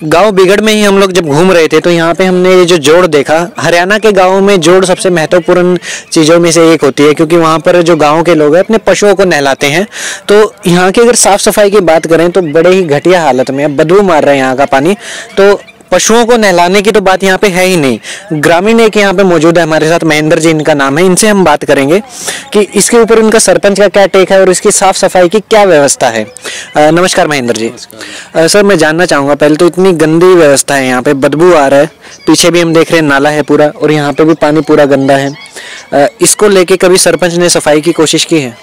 गांव बिगड़ में ही हम लोग जब घूम रहे थे तो यहाँ पे हमने ये जो जोड़ देखा। हरियाणा के गांवों में जोड़ सबसे महत्वपूर्ण चीज़ों में से एक होती है, क्योंकि वहाँ पर जो गांव के लोग हैं अपने पशुओं को नहलाते हैं। तो यहाँ की अगर साफ सफाई की बात करें तो बड़े ही घटिया हालत में है, बदबू मार रहा है यहाँ का पानी। तो पशुओं को नहलाने की तो बात यहाँ पे है ही नहीं। ग्रामीण एक यहाँ पे मौजूद है हमारे साथ, महेंद्र जी इनका नाम है। इनसे हम बात करेंगे कि इसके ऊपर उनका सरपंच का क्या टेक है और इसकी साफ सफाई की क्या व्यवस्था है। नमस्कार महेंद्र जी। सर मैं जानना चाहूँगा, पहले तो इतनी गंदी व्यवस्था है यहाँ पे, बदबू आ रहा है, पीछे भी हम देख रहे हैं नाला है पूरा, और यहाँ पे भी पानी पूरा गंदा है। इसको लेके कभी सरपंच ने सफाई की कोशिश की है?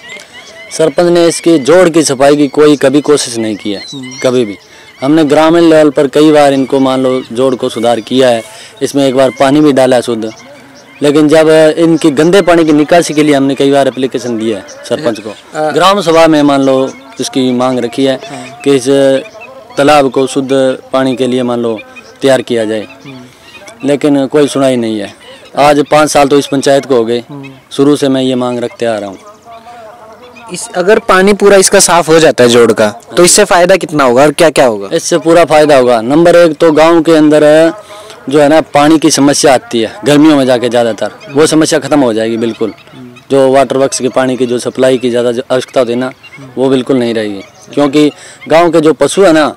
सरपंच ने इसकी जोड़ की सफाई की कोई कभी कोशिश नहीं की है, कभी भी। हमने ग्रामीण लेवल पर कई बार इनको मान लो जोड़ को सुधार किया है, इसमें एक बार पानी भी डाला है शुद्ध। लेकिन जब इनकी गंदे पानी की निकासी के लिए हमने कई बार एप्लीकेशन दिया है सरपंच को, ग्राम सभा में मान लो इसकी मांग रखी है कि इस तालाब को शुद्ध पानी के लिए मान लो तैयार किया जाए, लेकिन कोई सुनाई नहीं है। आज 5 साल तो इस पंचायत को हो गए, शुरू से मैं ये मांग रखते आ रहा हूँ। अगर पानी पूरा इसका साफ हो जाता है जोड़ का, तो इससे फायदा कितना होगा और क्या क्या होगा? इससे पूरा फायदा होगा। नंबर 1 तो गांव के अंदर जो है ना पानी की समस्या आती है गर्मियों में जाके ज़्यादातर, वो समस्या खत्म हो जाएगी बिल्कुल। जो वाटर वर्क्स के पानी की जो सप्लाई की ज़्यादा आवश्यकता होती है ना, वो बिल्कुल नहीं रहेगी, क्योंकि गाँव के जो पशु है ना,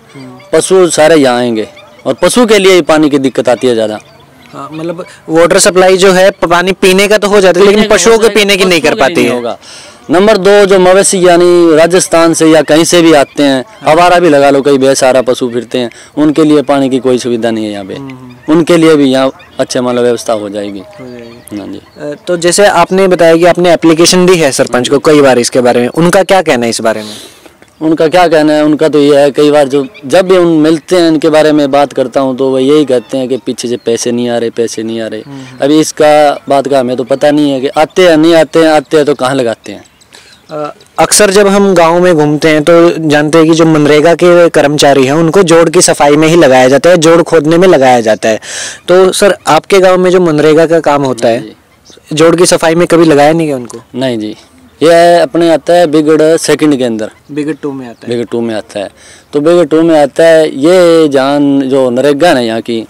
पशु सारे यहाँ आएंगे और पशु के लिए ही पानी की दिक्कत आती है ज़्यादा। हाँ, मतलब वाटर सप्लाई जो है पानी पीने का तो हो जाता है, लेकिन पशुओं के पीने की नहीं कर पाती है। होगा। नंबर 2 जो मवेशी यानी राजस्थान से या कहीं से भी आते हैं, हवारा भी लगा लो, कई बेसहारा पशु फिरते हैं, उनके लिए पानी की कोई सुविधा नहीं है यहाँ पे। उनके लिए भी यहाँ अच्छे मान लो व्यवस्था हो जाएगी। हाँ जी। तो जैसे आपने बताया कि आपने एप्लीकेशन दी है सरपंच को कई बार इसके बारे में, उनका क्या कहना है इस बारे में? उनका क्या कहना है, उनका तो ये है, कई बार जब भी उन मिलते हैं इनके बारे में बात करता हूँ तो वो यही कहते हैं कि पीछे से पैसे नहीं आ रहे, पैसे नहीं आ रहे। अभी इसका बात का हमें तो पता नहीं है कि आते हैं नहीं आते हैं, आते हैं तो कहाँ लगाते हैं। अक्सर जब हम गांव में घूमते हैं तो जानते हैं कि जो मनरेगा के कर्मचारी हैं उनको जोड़ की सफाई में ही लगाया जाता है, जोड़ खोदने में लगाया जाता है। तो सर आपके गांव में जो मनरेगा का काम होता है, जोड़ की सफाई में कभी लगाया नहीं है उनको? नहीं जी, ये अपने आता है बिगड़ 2 के अंदर, बिगड़ 2 में आता है। बिगड़ 2 में आता है। तो बिगड़ 2 में आता है ये जान जो नरेगा है यहाँ की,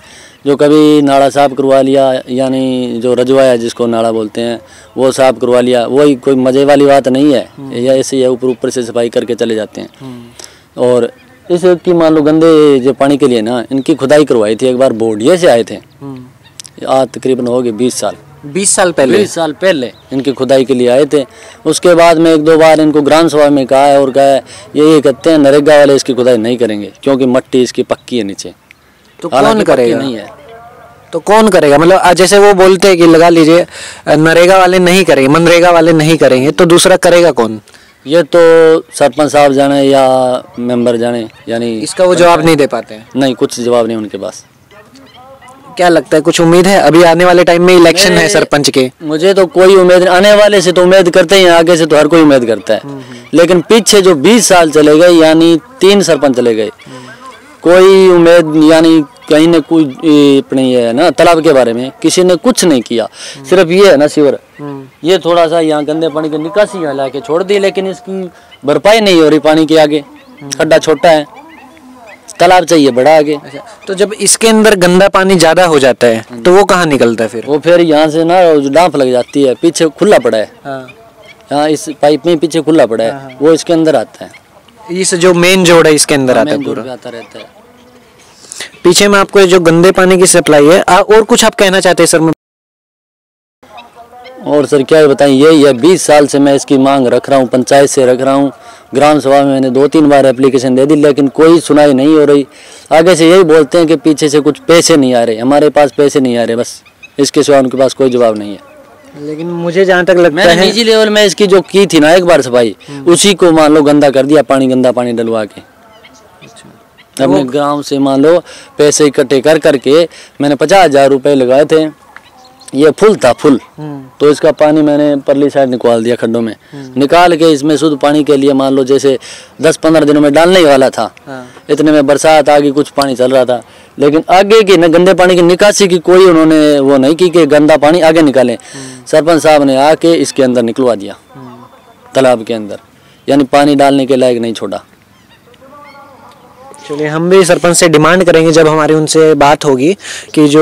जो कभी नाला साफ करवा लिया, यानी जो रजवाया जिसको नाला बोलते हैं, वो साफ करवा लिया, वही कोई मजे वाली बात नहीं है। या ऐसे ही ऊपर ऊपर से सफाई करके चले जाते हैं। और इस की मान लो गंदे जो पानी के लिए ना इनकी खुदाई करवाई थी एक बार, बोर्डिया से आए थे। आज तकरीबन हो गए 20 साल 20 साल पहले 20 साल पहले इनकी खुदाई के लिए आए थे। उसके बाद में 1-2 बार इनको ग्राम सभा में कहा है और कहा है, ये कहते हैं नरेगा वाले इसकी खुदाई नहीं करेंगे क्योंकि मट्टी इसकी पक्की है नीचे। तो कौन करेगा? नहीं है तो कौन करेगा? मतलब जैसे वो बोलते हैं कि लगा लीजिए नरेगा वाले नहीं करेंगे, मनरेगा वाले नहीं करेंगे, तो दूसरा करेगा कौन? ये तो सरपंच साहब जाने या मेंबर जाने, यानी इसका वो जवाब नहीं दे पाते हैं। नहीं, कुछ जवाब नहीं उनके पास। क्या लगता है, कुछ उम्मीद है? अभी आने वाले टाइम में इलेक्शन है सरपंच के। मुझे तो कोई उम्मीद नहीं, आने वाले से तो उम्मीद करते हैं, आगे से तो हर कोई उम्मीद करता है। लेकिन पीछे जो 20 साल चले गए, यानी 3 सरपंच चले गए, कोई उम्मीद यानी कहीं ने कोई अपने ये है ना तालाब के बारे में किसी ने कुछ नहीं किया। सिर्फ ये है ना शिविर, ये थोड़ा सा यहाँ गंदे पानी की निकासी यहाँ लाके छोड़ दी, लेकिन इसकी भरपाई नहीं हो रही पानी के आगे। खड्डा छोटा है, तालाब चाहिए बड़ा आगे। अच्छा, तो जब इसके अंदर गंदा पानी ज्यादा हो जाता है तो वो कहाँ निकलता है फिर? वो फिर यहाँ से ना डांफ लग जाती है, पीछे खुला पड़ा है। यहाँ इस पाइप में पीछे खुला पड़ा है, वो इसके अंदर आता है। इस जो मेन जोड़ है इसके अंदर आता है पूरा, आता रहता है। पीछे में आपको जो गंदे पानी की सप्लाई है। और कुछ आप कहना चाहते हैं सर? और सर क्या बताएं, ये 20 साल से मैं इसकी मांग रख रहा हूँ, पंचायत से रख रहा हूँ, ग्राम सभा में मैंने 2-3 बार एप्लीकेशन दे दी, लेकिन कोई सुनाई नहीं हो रही। आगे से यही बोलते हैं कि पीछे से कुछ पैसे नहीं आ रहे, हमारे पास पैसे नहीं आ रहे, बस इसके सिवा उनके पास कोई जवाब नहीं है। लेकिन मुझे जहाँ तक लगता है, निजी लेवल में इसकी जो की थी ना एक बार सफाई, उसी को मान लो गंदा कर दिया, गंदा पानी डलवा के। अपने गांव से मान लो पैसे इकट्ठे कर करके मैंने 50,000 रुपए लगाए थे। ये फुल था फुल, तो इसका पानी मैंने परली साइड निकाल दिया, खड्डों में निकाल के इसमें शुद्ध पानी के लिए मान लो जैसे 10-15 दिनों में डालने वाला था। इतने में बरसात आ गई, कुछ पानी चल रहा था, लेकिन आगे की न गंदे पानी की निकासी की कोई उन्होंने वो नहीं की कि गंदा पानी आगे निकालें। सरपंच साहब ने आके इसके अंदर निकलवा दिया, तालाब के अंदर, यानी पानी डालने के लायक नहीं छोड़ा। चलिए हम भी सरपंच से डिमांड करेंगे जब हमारी उनसे बात होगी कि जो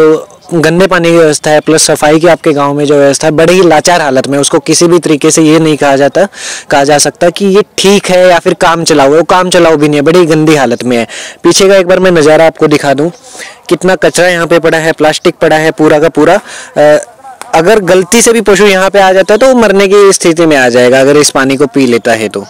गंदे पानी की व्यवस्था है प्लस सफाई की आपके गांव में जो व्यवस्था है बड़ी ही लाचार हालत में, उसको किसी भी तरीके से ये नहीं कहा जा सकता कि ये ठीक है या फिर काम चलाओ, वो काम चलाओ भी नहीं है, बड़ी गंदी हालत में है। पीछे का एक बार मैं नज़ारा आपको दिखा दूं, कितना कचरा यहाँ पे पड़ा है, प्लास्टिक पड़ा है पूरा का पूरा। अगर गलती से भी पशु यहाँ पे आ जाता है तो वो मरने की स्थिति में आ जाएगा अगर इस पानी को पी लेता है तो।